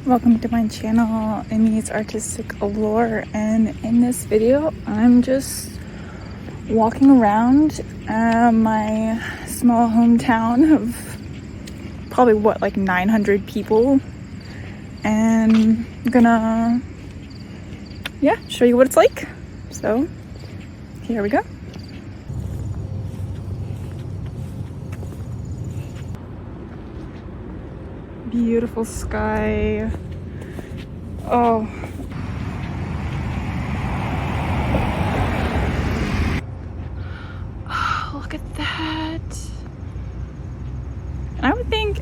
Welcome to my channel, Amy's Artistic Allure, and in this video I'm just walking around my small hometown of probably like 900 people, and I'm gonna show you what it's like. So here we go. Beautiful sky. Oh, look at that. I would think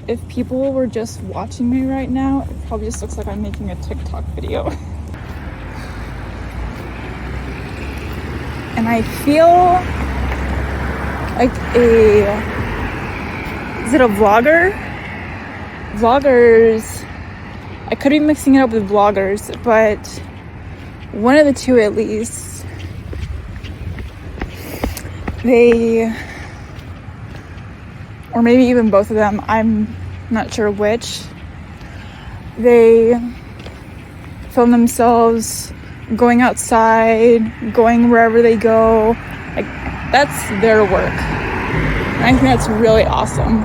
if people were just watching me right now, it probably just looks like I'm making a TikTok video. And I feel like is it a vlogger? Vloggers, I could be mixing it up with vloggers, but one of the two at least, or maybe even both of them, I'm not sure which, they film themselves going outside, going wherever they go. Like, that's their work. And I think that's really awesome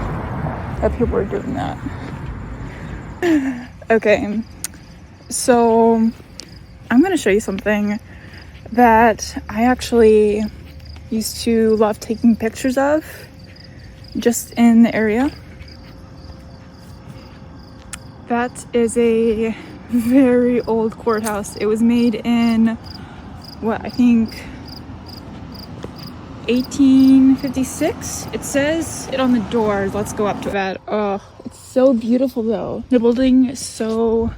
that people are doing that. Okay, so I'm going to show you something that I actually used to love taking pictures of just in the area. That is a very old courthouse. It was made in, what, I think 1856. It says it on the door. Let's go up to that. Oh, it's so beautiful though. The building is so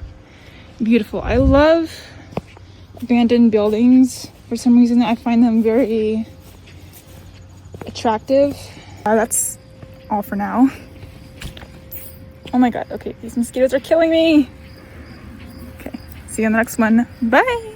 beautiful. I love abandoned buildings. For some reason I find them very attractive. That's all for now. Oh my god, okay, these mosquitoes are killing me. Okay, see you in the next one. Bye.